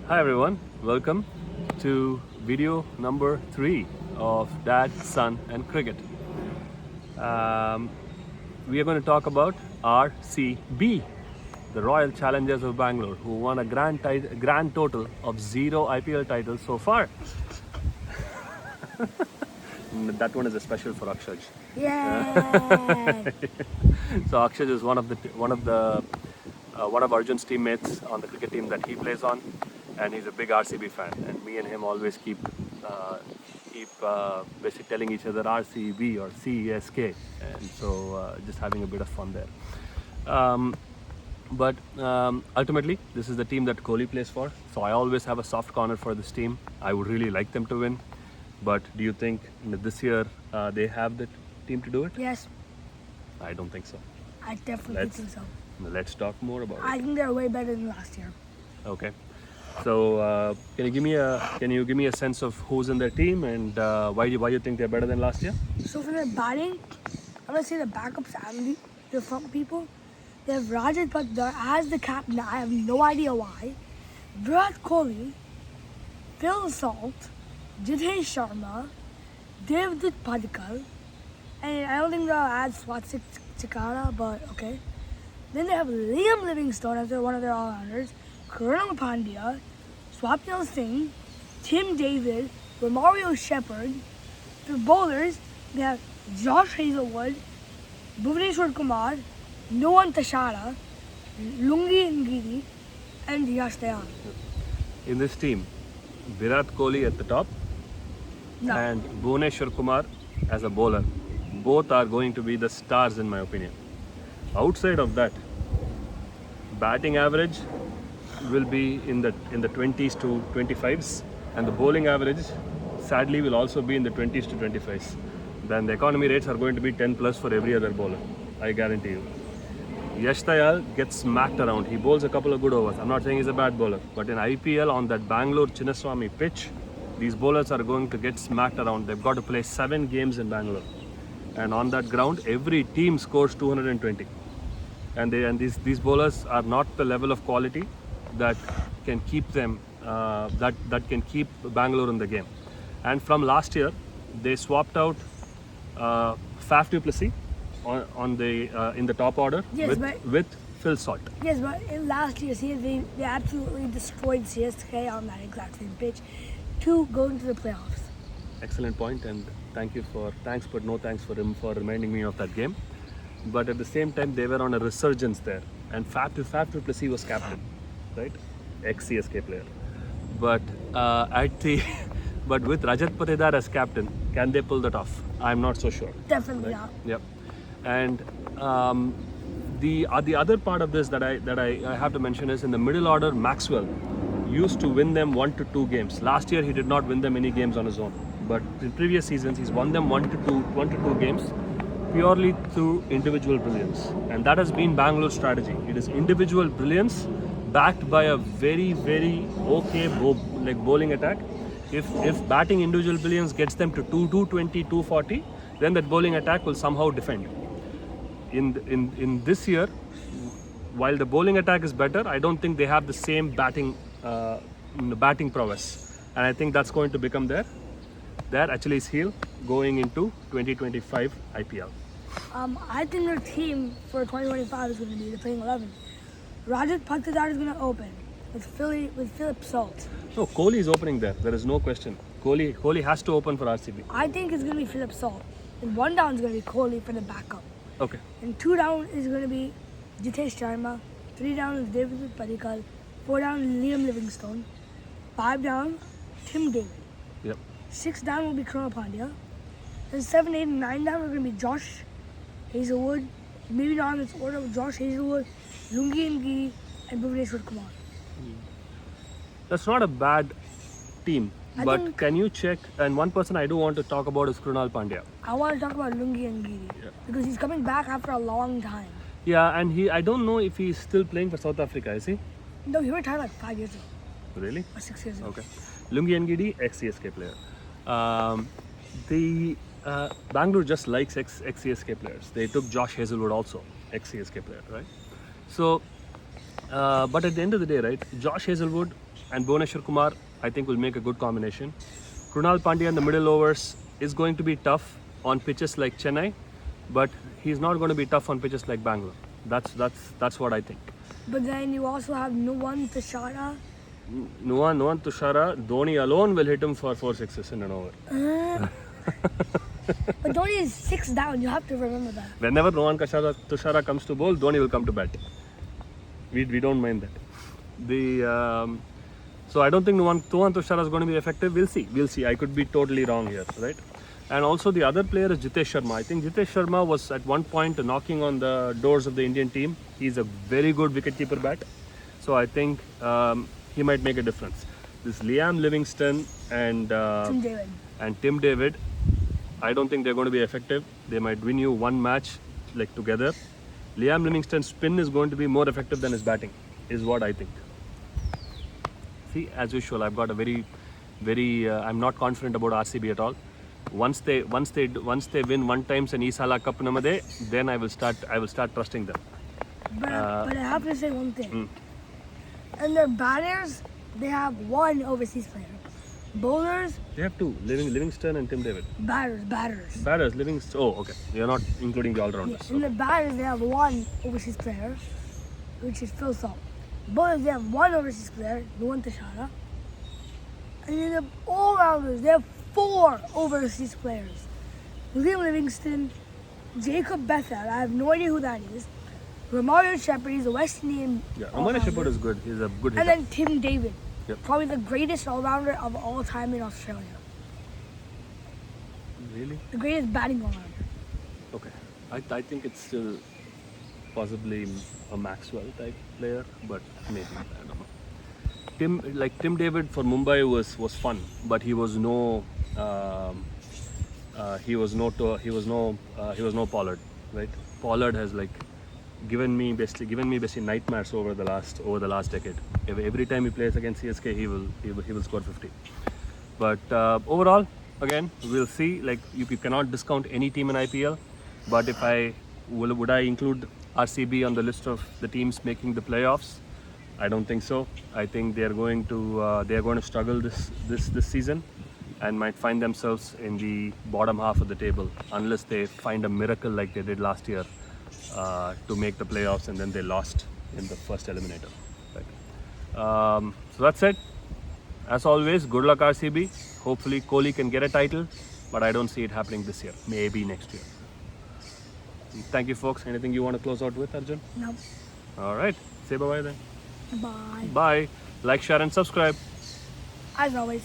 Hi everyone, welcome to video number 3 of Dad, Son and Cricket. We are going to talk about RCB, the Royal Challengers of Bangalore, who won a grand total of 0 IPL titles so far. That one is a special for Akshaj. Yeah. So Akshaj is one of Arjun's teammates on the cricket team that he plays on, and he's a big RCB fan. And me and him always keep basically telling each other RCB or CSK, and so just having a bit of fun there. But ultimately, this is the team that Kohli plays for, so I always have a soft corner for this team. I would really like them to win, but do you think this year they have the team to do it? Yes, I don't think so. I definitely think so. Let's talk more about I it. think they're way better than last year. Okay. So can you give me a sense of who's in their team and why you think they're better than last year? So for their batting, I'm gonna say the backups and the front people. They have Rajat Patidar as the captain. I have no idea why. Virat Kohli, Phil Salt, Jitesh Sharma, Devdutt Padikkal, and I don't think they'll add Swatik Chikara, but okay. Then they have Liam Livingstone as one of their all-rounders, Krunal Pandya, Swapnil Singh, Tim David, Romario Shepherd. For bowlers, they have Josh Hazelwood, Bhuvaneshwar Kumar, Noan Tashara, Lungi Ngidi, and Yash Dayal. In this team, Virat Kohli at the top No. and Bhuvaneshwar Kumar as a bowler. Both are going to be the stars in my opinion. Outside of that, batting average will be in the 20s to 25s, and the bowling average sadly will also be in the 20s to 25s. Then the economy rates are going to be 10 plus for every other bowler, I guarantee you. Yash Dayal gets smacked around. He bowls a couple of good overs. I'm not saying he's a bad bowler, but in IPL on that Bangalore Chinnaswamy pitch, these bowlers are going to get smacked around. They've got to play 7 games in Bangalore, and on that ground, every team scores 220. And these bowlers are not the level of quality that can keep them that can keep Bangalore in the game. And from last year, they swapped out Faf du Plessis on the in the top order Yes, with Phil Salt. Yes, but in last year, see, they absolutely destroyed CSK on that exact same pitch to go into the playoffs. Excellent point, and thanks but no thanks for him for reminding me of that game. But at the same time, they were on a resurgence there, and Faf du Plessis was captain, right? Ex-CSK player. But but with Rajat Patidar as captain, can they pull that off? I'm not so sure. Definitely Right? not. Yep. And the other part of this that I have to mention is in the middle order, Maxwell used to win them 1 to 2 games. Last year he did not win them any games on his own, but in previous seasons he's won them 1 to 2 games purely through individual brilliance, and that has been Bangalore's strategy. It is individual brilliance backed by a very okay bowling attack. If batting individual brilliance gets them to 220, 240, then that bowling attack will somehow defend. In this year, while the bowling attack is better, I don't think they have the same batting prowess, and I think that's going to become their Achilles heel going into 2025 IPL. I think their team for 2025 is going to be the playing 11. Rajat Patidar is going to open with Philip Salt. No, Kohli is opening there. There is no question. Kohli has to open for RCB. I think it's going to be Philip Salt. And 1 down is going to be Kohli for the backup. Okay. And 2 down is going to be Jitesh Sharma. 3 down is Devdutt Padikkal. 4 down Liam Livingstone. 5 down Tim David. Yep. 6 down will be Krunal Pandya. Then 7, 8, and 9 down are going to be Josh Hazelwood. Maybe not in this order, but Josh Hazelwood, Lungi Ngidi, and Bhuvaneshwar Kumar. That's not a bad team. I But think- can you check? And one person I do want to talk about is Krunal Pandya. I want to talk about Lungi Ngidi because he's coming back after a long time. Yeah, and I don't know if he's still playing for South Africa, is he? No, he retired like 5 years ago Really? or 6 years ago. Okay. Lungi Ngidi, ex-CSK player. The Bangalore just likes ex-CSK players. They took Josh Hazelwood also, ex-CSK player, right? So, but at the end of the day, right, Josh Hazelwood and Bhuvneshwar Kumar, I think, will make a good combination. Krunal Pandya in the middle overs is going to be tough on pitches like Chennai, but he's not going to be tough on pitches like Bangalore. That's what I think. But then you also have Nuwan Tashara. Nuwan Tushara, Dhoni alone will hit him for 4 sixes in an over. But Dhoni is 6 down. You have to remember that. Whenever Nuwan Tushara comes to bowl, Dhoni will come to bat. We don't mind that. So I don't think Nuwan Tushara is going to be effective. We'll see. I could be totally wrong here, right? And also the other player is Jitesh Sharma. I think Jitesh Sharma was at one point knocking on the doors of the Indian team. He's a very good wicketkeeper bat. So I think he might make a difference. This Liam Livingston and Tim David, I don't think they're going to be effective. They might win you one match like together. Liam Livingston's spin is going to be more effective than his batting, is what I think. See, as usual, I've got a very I'm not confident about RCB at all. Once they win one times and sala, cuppu, namadhe, then I will start trusting them. But I have to say one thing. And their batters, they have one overseas player. Bowlers, They have two, Livingston and Tim David. batters. Livingston. Oh, okay. You're not including the all-rounders. In the batters, they have one overseas player, which is Phil Salt. Bowlers, they have one overseas player, Nuwan Tashara. And in the all-rounders, they have 4 overseas players. Liam Livingston, Jacob Bethel, I have no idea who that is. Romario Shepherd, he's a West Indian. Yeah, Romario Shepherd is good. He's a good hitter. And then Tim David, Yep. probably the greatest all-rounder of all time in Australia. Really? The greatest batting all-rounder. Okay. I think it's still possibly a Maxwell type player, but maybe, I don't know. Tim David for Mumbai was fun, but he was no Pollard, right? Pollard has given me basically nightmares over the last decade. Every time he plays against CSK, he will score 50. But overall, again, we'll see. You cannot discount any team in IPL. But would I include RCB on the list of the teams making the playoffs? I don't think so. I think they are going to struggle this season and might find themselves in the bottom half of the table unless they find a miracle like they did last year to make the playoffs, and then they lost in the first eliminator. Right. So that's it. As always, good luck RCB. Hopefully Kohli can get a title, but I don't see it happening this year. Maybe next year. Thank you, folks. Anything you want to close out with, Arjun? No. All right. Say bye-bye then. Bye. Bye. Like, share, and subscribe. As always.